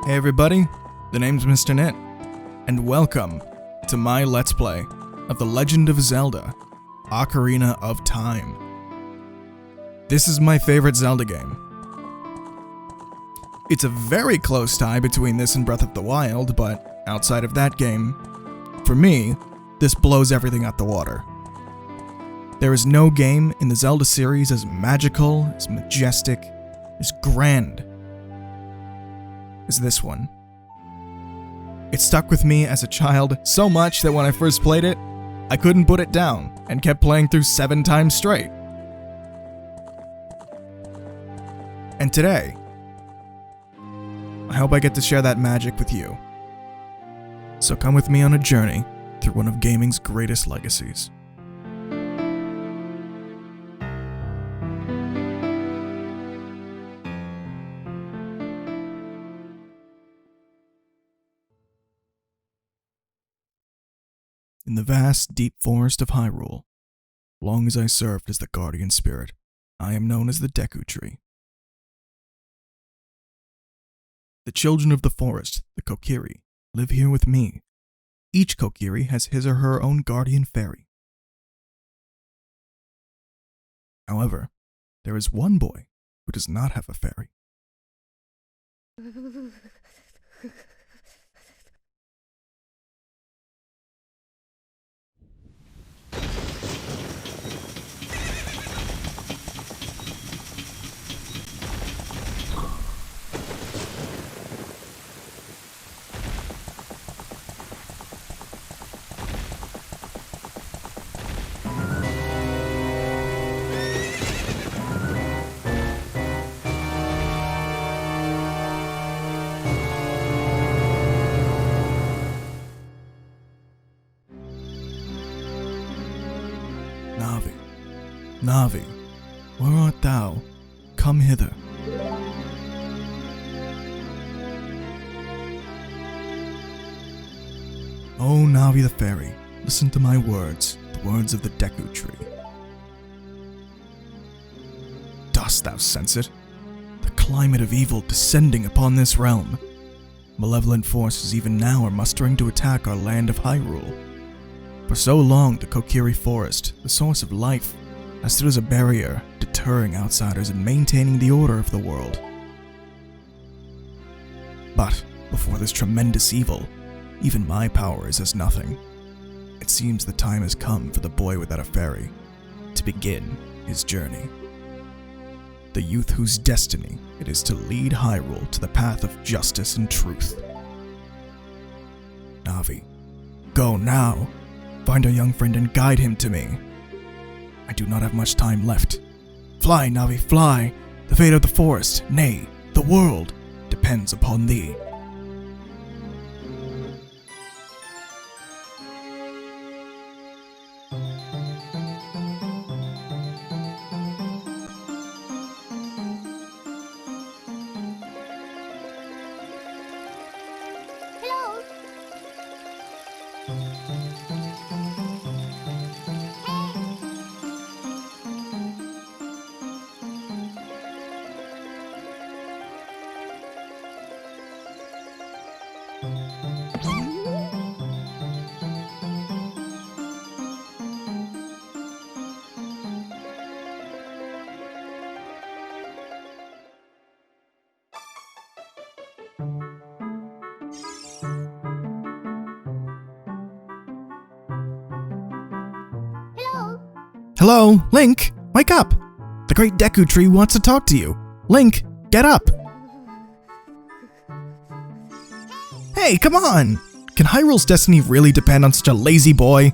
Hey everybody, the name's Mr. Knytt, and welcome to my Let's Play of The Legend of Zelda, Ocarina of Time. This is my favorite Zelda game. It's a very close tie between this and Breath of the Wild, but outside of that game, for me, this blows everything out the water. There is no game in the Zelda series as magical, as majestic, as grand as this one. It stuck with me as a child so much that when I first played it, I couldn't put it down and kept playing through 7 times straight. And today, I hope I get to share that magic with you. So come with me on a journey through one of gaming's greatest legacies. In the vast, deep forest of Hyrule, long as I served as the guardian spirit, I am known as the Deku Tree. The children of the forest, the Kokiri, live here with me. Each Kokiri has his or her own guardian fairy. However, there is one boy who does not have a fairy. Navi, where art thou? Come hither. O Navi the fairy, listen to my words, the words of the Deku Tree. Dost thou sense it? The climate of evil descending upon this realm. Malevolent forces even now are mustering to attack our land of Hyrule. For so long, the Kokiri Forest, the source of life, has stood as a barrier, deterring outsiders and maintaining the order of the world. But before this tremendous evil, even my power is as nothing. It seems the time has come for the boy without a fairy to begin his journey. The youth whose destiny it is to lead Hyrule to the path of justice and truth. Navi, go now. Find our young friend and guide him to me. I do not have much time left. Fly, Navi, fly! The fate of the forest, nay, the world, depends upon thee. Hello, Link, wake up! The great Deku Tree wants to talk to you. Link, get up! Hey, come on! Can Hyrule's destiny really depend on such a lazy boy?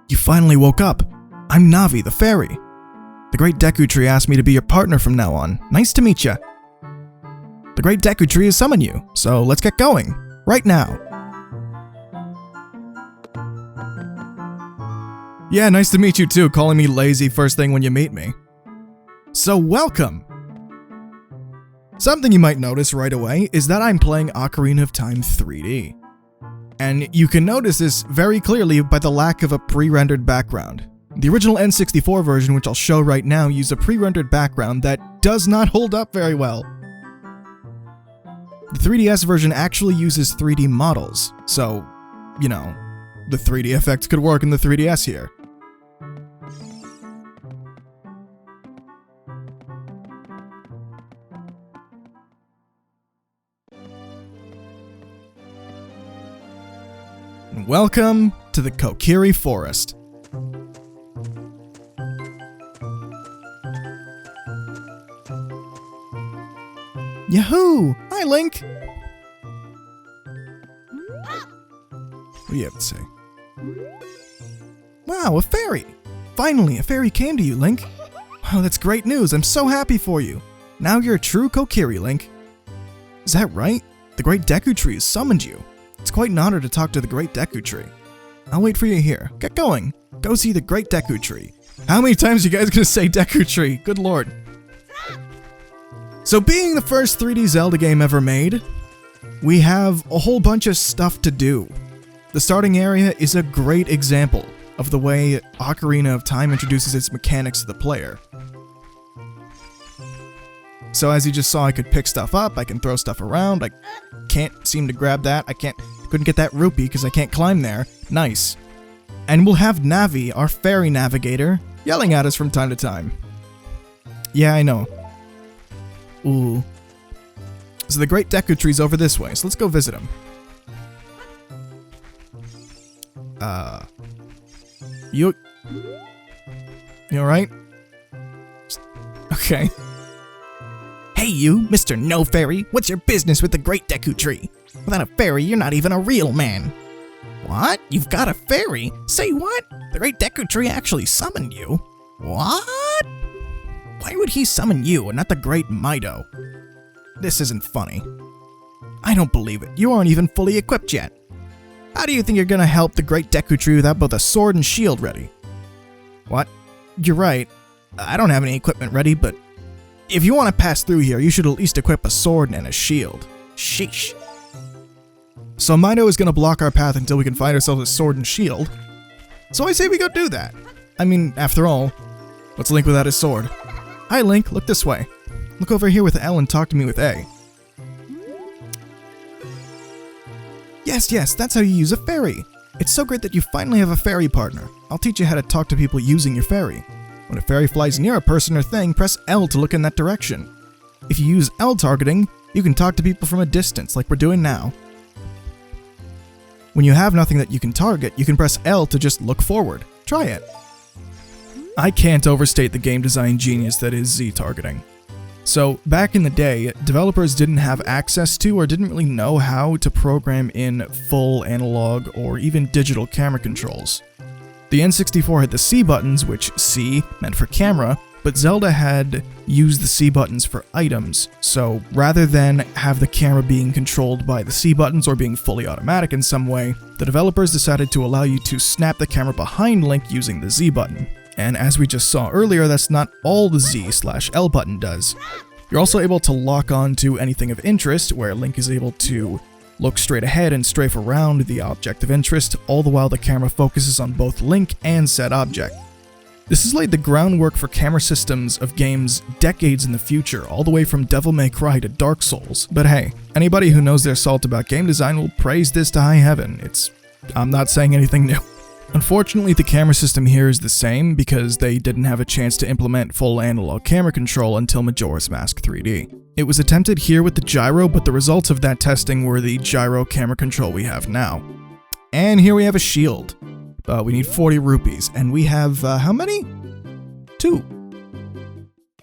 You finally woke up. I'm Navi, the fairy. The great Deku Tree asked me to be your partner from now on. Nice to meet ya. The great Deku Tree has summoned you, so let's get going. Right now. Yeah, nice to meet you too, calling me lazy first thing when you meet me. So welcome! Something you might notice right away is that I'm playing Ocarina of Time 3D. And you can notice this very clearly by the lack of a pre-rendered background. The original N64 version, which I'll show right now, used a pre-rendered background that does not hold up very well. The 3DS version actually uses 3D models, so, you know, the 3D effects could work in the 3DS here. Welcome to the Kokiri Forest. Yahoo! Hi, Link! What do you have to say? Wow, a fairy! Finally, a fairy came to you, Link. Wow, that's great news. I'm so happy for you. Now you're a true Kokiri, Link. Is that right? The Great Deku Tree has summoned you. It's quite an honor to talk to the Great Deku Tree. I'll wait for you here. Get going. Go see the Great Deku Tree. How many times are you guys gonna say Deku Tree? Good lord. So being the first 3D Zelda game ever made, we have a whole bunch of stuff to do. The starting area is a great example of the way Ocarina of Time introduces its mechanics to the player. So as you just saw, I could pick stuff up, I can throw stuff around, I can't seem to grab that, couldn't get that rupee because I can't climb there. Nice. And we'll have Navi, our fairy navigator, yelling at us from time to time. Yeah, I know. Ooh. So the Great Deku Tree's over this way, so let's go visit him. You alright? Okay. Hey you, Mr. No Fairy, what's your business with the Great Deku Tree? Without a fairy, you're not even a real man. What? You've got a fairy? Say what? The Great Deku Tree actually summoned you? What? Why would he summon you and not the Great Mido? This isn't funny. I don't believe it. You aren't even fully equipped yet. How do you think you're gonna help the Great Deku Tree without both a sword and shield ready? What? You're right. I don't have any equipment ready, but if you want to pass through here, you should at least equip a sword and a shield. Sheesh. So Mido is gonna block our path until we can find ourselves a sword and shield. So I say we go do that. I mean, after all, what's Link without his sword? Hi Link, look this way. Look over here with L and talk to me with A. Yes, that's how you use a fairy. It's so great that you finally have a fairy partner. I'll teach you how to talk to people using your fairy. When a fairy flies near a person or thing, press L to look in that direction. If you use L targeting, you can talk to people from a distance, like we're doing now. When you have nothing that you can target, you can press L to just look forward. Try it. I can't overstate the game design genius that is Z targeting. So, back in the day, developers didn't have access to or didn't really know how to program in full analog or even digital camera controls. The N64 had the C buttons, which C meant for camera, but Zelda had used the C buttons for items, so rather than have the camera being controlled by the C buttons or being fully automatic in some way, the developers decided to allow you to snap the camera behind Link using the Z button. And as we just saw earlier, that's not all the Z/L button does. You're also able to lock on to anything of interest, where Link is able to look straight ahead and strafe around the object of interest, all the while the camera focuses on both Link and said object. This has laid the groundwork for camera systems of games decades in the future, all the way from Devil May Cry to Dark Souls. But hey, anybody who knows their salt about game design will praise this to high heaven. I'm not saying anything new. Unfortunately, the camera system here is the same because they didn't have a chance to implement full analog camera control until Majora's Mask 3D. It was attempted here with the gyro, but the results of that testing were the gyro camera control we have now. And here we have a shield. But we need 40 rupees, and we have, how many? 2.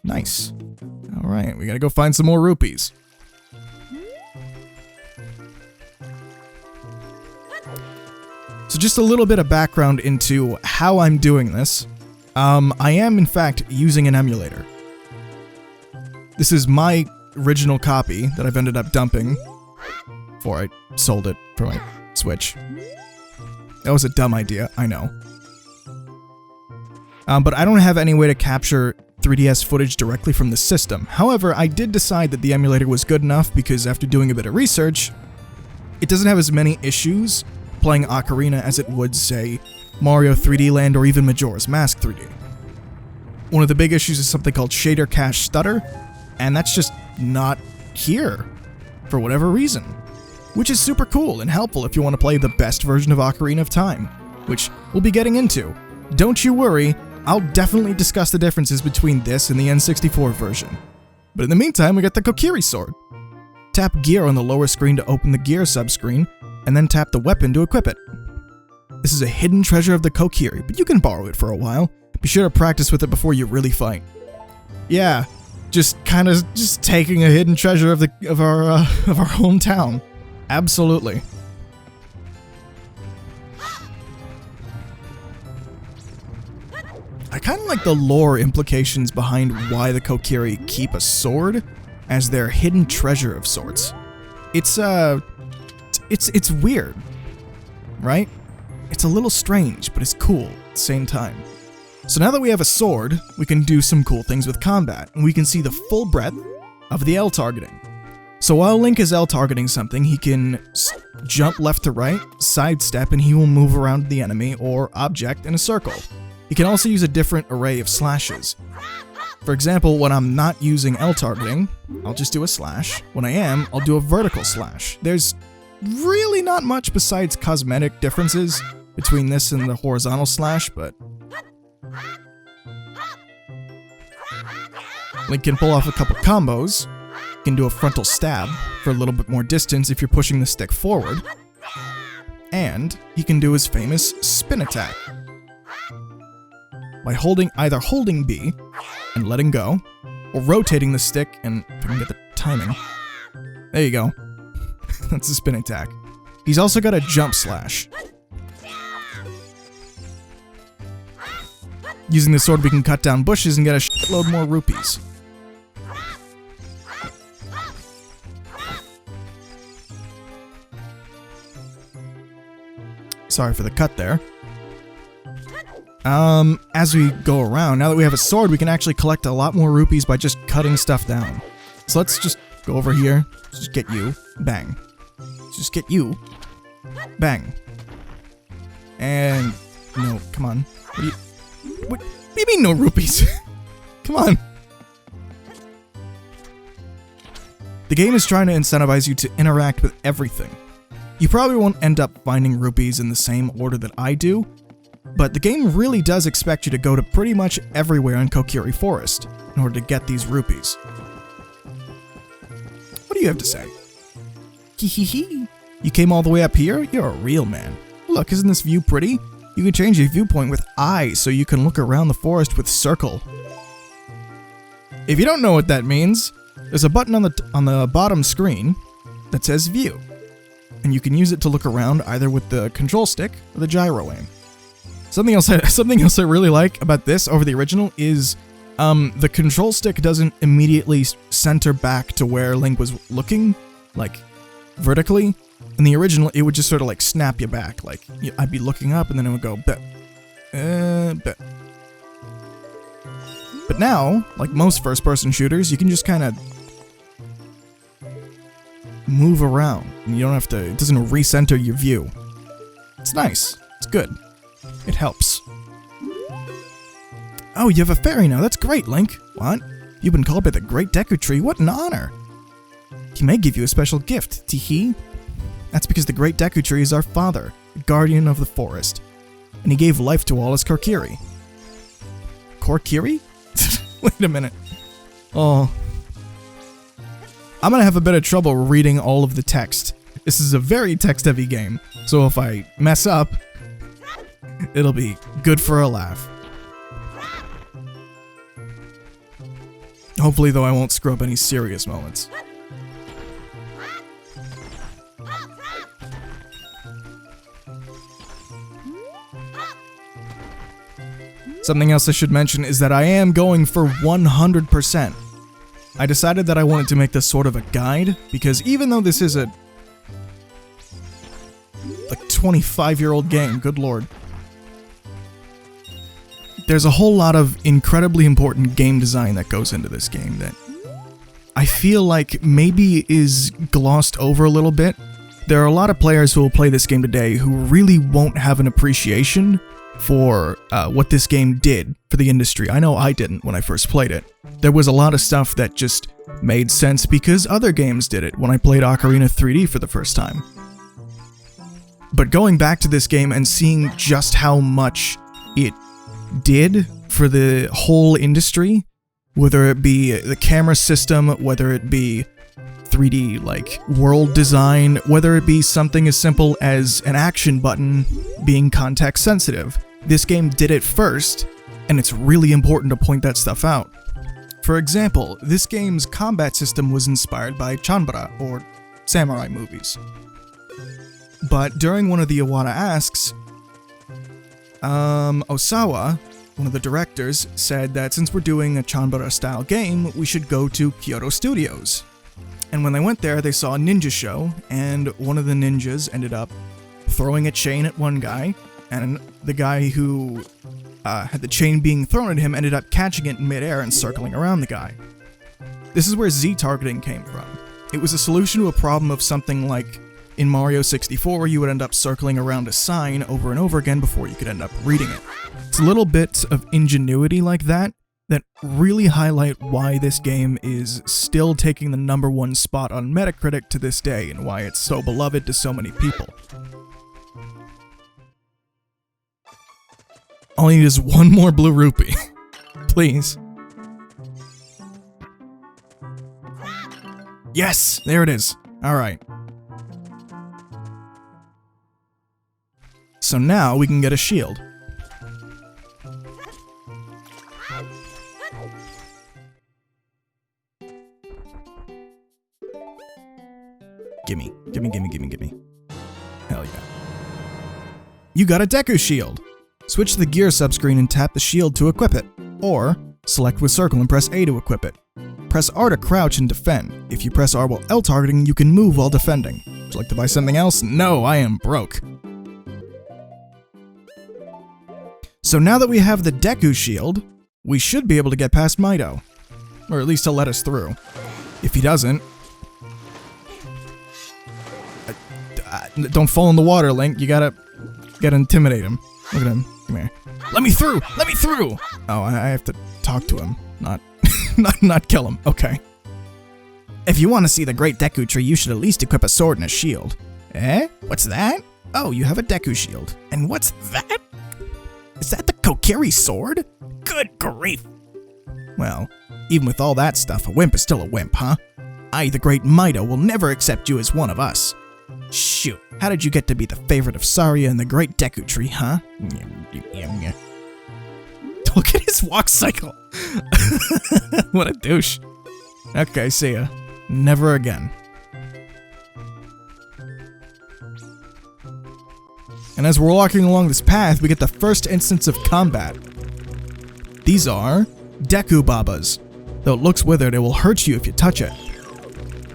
Nice. Alright, we gotta go find some more rupees. So just a little bit of background into how I'm doing this. I am, in fact, using an emulator. This is my original copy that I've ended up dumping before I sold it for my Switch. That was a dumb idea, I know. But I don't have any way to capture 3DS footage directly from the system. However, I did decide that the emulator was good enough because after doing a bit of research, it doesn't have as many issues playing Ocarina as it would, say, Mario 3D Land or even Majora's Mask 3D. One of the big issues is something called shader cache stutter, and that's just not here, for whatever reason. Which is super cool and helpful if you want to play the best version of Ocarina of Time, which we'll be getting into. Don't you worry, I'll definitely discuss the differences between this and the N64 version. But in the meantime, we got the Kokiri sword. Tap gear on the lower screen to open the gear subscreen, and then tap the weapon to equip it. This is a hidden treasure of the Kokiri, but you can borrow it for a while. Be sure to practice with it before you really fight. Yeah, just taking a hidden treasure of our hometown. Absolutely. I kind of like the lore implications behind why the Kokiri keep a sword as their hidden treasure of sorts. It's weird, right? It's a little strange, but it's cool at the same time. So now that we have a sword, we can do some cool things with combat, and we can see the full breadth of the L targeting. So while Link is L targeting something, he can jump left to right, sidestep, and he will move around the enemy or object in a circle. He can also use a different array of slashes. For example, when I'm not using L targeting, I'll just do a slash. When I am, I'll do a vertical slash. There's really not much besides cosmetic differences between this and the horizontal slash, but Link can pull off a couple combos. He can do a frontal stab for a little bit more distance if you're pushing the stick forward. And he can do his famous spin attack by either holding B and letting go, or rotating the stick and, if I can get the timing, there you go. That's a spin attack. He's also got a jump slash. Using the sword, we can cut down bushes and get a shitload more rupees. Sorry for the cut there. As we go around, now that we have a sword, we can actually collect a lot more rupees by just cutting stuff down. So let's just go over here, just get you, bang. Just get you, bang. And, no, come on. What do you mean no rupees? Come on. The game is trying to incentivize you to interact with everything. You probably won't end up finding rupees in the same order that I do, but the game really does expect you to go to pretty much everywhere in Kokiri Forest in order to get these rupees. What do you have to say? Hee. You came all the way up here? You're a real man. Look, isn't this view pretty? You can change your viewpoint with I so you can look around the forest with circle. If you don't know what that means, there's a button on the bottom screen that says view, and you can use it to look around either with the control stick or the gyro aim. Something else I really like about this over the original is the control stick doesn't immediately center back to where Link was looking, like vertically. In the original, it would just sort of like snap you back. Like I'd be looking up and then it would go bet. But now, like most first-person shooters, you can just kind of move around. And you don't have to, it doesn't recenter your view. It's nice. It's good. It helps. Oh, you have a fairy now. That's great, Link. What? You've been called by the Great Deku Tree. What an honor. He may give you a special gift. Tee-hee. That's because the Great Deku Tree is our father, the guardian of the forest. And he gave life to all his Kokiri. Kokiri? Wait a minute. Oh. I'm gonna have a bit of trouble reading all of the text. This is a very text-heavy game, so if I mess up, it'll be good for a laugh. Hopefully, though, I won't screw up any serious moments. Something else I should mention is that I am going for 100%. I decided that I wanted to make this sort of a guide, because even though this is a 25-year-old game, good lord, there's a whole lot of incredibly important game design that goes into this game that I feel like maybe is glossed over a little bit There are a lot of players who will play this game today who really won't have an appreciation for what this game did for the industry. I know I didn't when I first played it. There was a lot of stuff that just made sense because other games did it when I played Ocarina 3D for the first time. But going back to this game and seeing just how much it did for the whole industry, whether it be the camera system, whether it be 3D like world design, whether it be something as simple as an action button being context sensitive. This game did it first, and it's really important to point that stuff out. For example, this game's combat system was inspired by Chanbara, or samurai movies. But during one of the Iwata asks, Osawa, one of the directors, said that since we're doing a Chanbara-style game, we should go to Kyoto Studios. And when they went there, they saw a ninja show, and one of the ninjas ended up throwing a chain at one guy, and the guy who had the chain being thrown at him ended up catching it in midair and circling around the guy. This is where Z-targeting came from. It was a solution to a problem of something like in Mario 64 where you would end up circling around a sign over and over again before you could end up reading it. It's a little bit of ingenuity like that really highlight why this game is still taking the #1 spot on Metacritic to this day and why it's so beloved to so many people. All I need is one more blue rupee. Please. Yes! There it is. Alright. So now we can get a shield. Gimme. Gimme, gimme, gimme, gimme. Hell yeah. You got a Deku shield! Switch to the gear subscreen and tap the shield to equip it. Or, select with circle and press A to equip it. Press R to crouch and defend. If you press R while L targeting, you can move while defending. Would you like to buy something else? No, I am broke. So now that we have the Deku shield, we should be able to get past Mido. Or at least he'll let us through. If he doesn't... don't fall in the water, Link. You gotta intimidate him. Look at him. Come here. Let me through! Let me through! Oh, I have to talk to him. Not not kill him. Okay. If you want to see the great Deku tree, you should at least equip a sword and a shield. Eh? What's that? Oh, you have a Deku shield. And what's that? Is that the Kokiri sword? Good grief! Well, even with all that stuff, a wimp is still a wimp, huh? I, the great Mido, will never accept you as one of us. Shoot, how did you get to be the favorite of Saria and the great Deku tree, huh? Look at his walk cycle! What a douche. Okay, see ya. Never again. And as we're walking along this path, we get the first instance of combat. These are Deku Babas. Though it looks withered, it will hurt you if you touch it.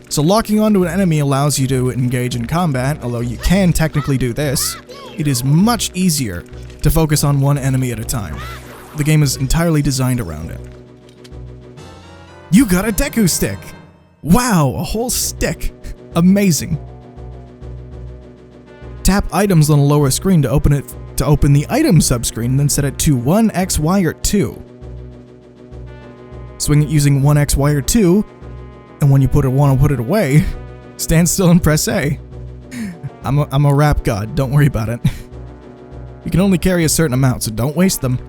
So locking onto an enemy allows you to engage in combat, although you can technically do this. It is much easier to focus on one enemy at a time. The game is entirely designed around it. You got a Deku stick! Wow, a whole stick! Amazing. Tap items on the lower screen to open the item subscreen, and then set it to 1, X, Y, or 2. Swing it using 1, X, Y, or 2, and when you want to put it away, stand still and press A. I'm a rap god, don't worry about it. You can only carry a certain amount, so don't waste them.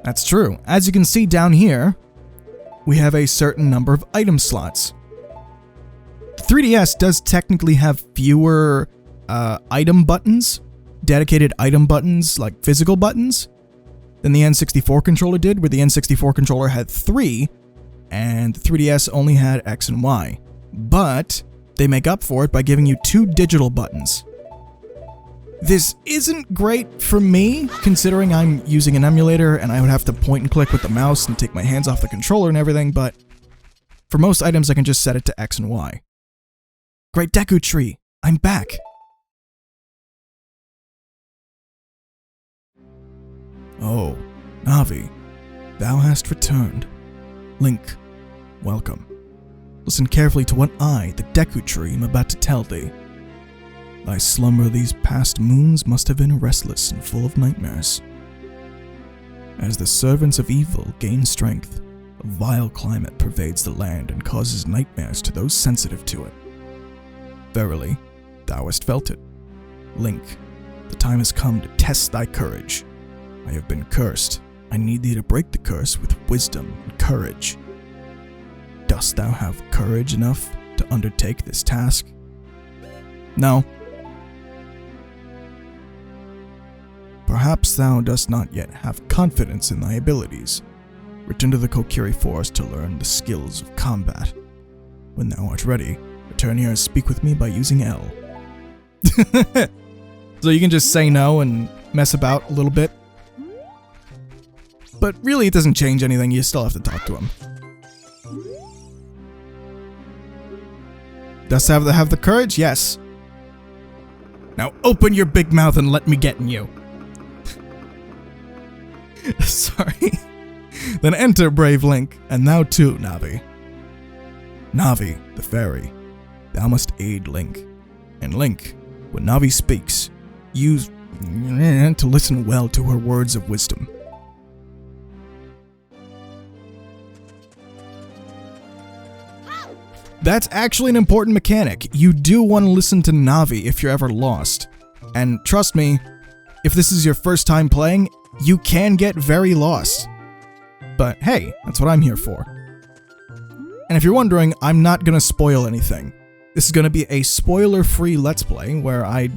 That's true. As you can see down here, we have a certain number of item slots. 3DS does technically have fewer item buttons, dedicated item buttons, like physical buttons, than the N64 controller did, where the N64 controller had 3, and the 3DS only had X and Y. But they make up for it by giving you 2 digital buttons. This isn't great for me, considering I'm using an emulator and I would have to point and click with the mouse and take my hands off the controller and everything, but for most items I can just set it to X and Y. Great Deku Tree, I'm back! Oh, Navi, thou hast returned. Link, welcome. listen carefully to what I, the Deku Tree, am about to tell thee. Thy slumber these past moons must have been restless and full of nightmares. As the servants of evil gain strength, a vile climate pervades the land and causes nightmares to those sensitive to it. Verily, thou hast felt it. Link, the time has come to test thy courage. I have been cursed. I need thee to break the curse with wisdom and courage. Dost thou have courage enough to undertake this task? No. Perhaps thou dost not yet have confidence in thy abilities. Return to the Kokiri Forest to learn the skills of combat. When thou art ready, return here and speak with me by using L. So you can just say no and mess about a little bit. But really, it doesn't change anything. You still have to talk to him. Does have the courage? Yes. Now open your big mouth and let me get in you. Sorry. Then enter, brave Link, and thou too, Navi. Navi, the fairy, thou must aid Link. And Link, when Navi speaks, use to listen well to her words of wisdom. That's actually an important mechanic. You do want to listen to Navi if you're ever lost. And trust me, if this is your first time playing, you can get very lost. But hey, that's what I'm here for. And if you're wondering, I'm not gonna spoil anything. This is gonna be a spoiler-free Let's Play where I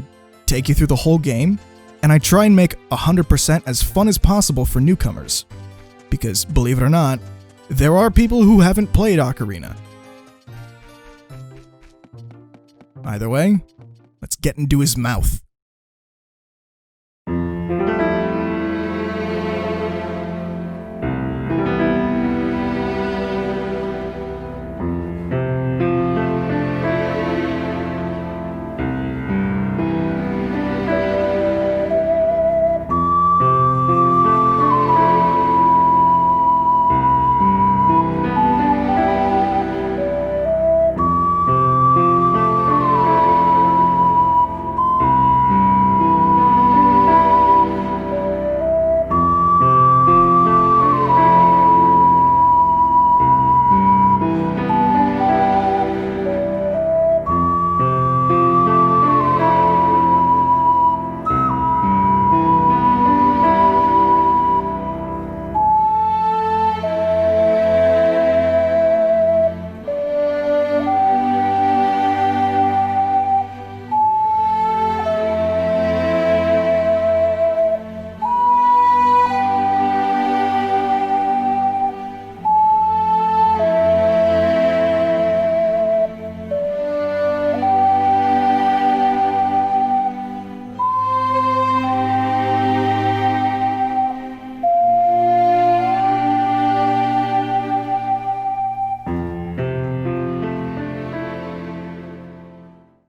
take you through the whole game, and I try and make 100% as fun as possible for newcomers. Because, believe it or not, there are people who haven't played Ocarina. Either way, let's get into his mouth.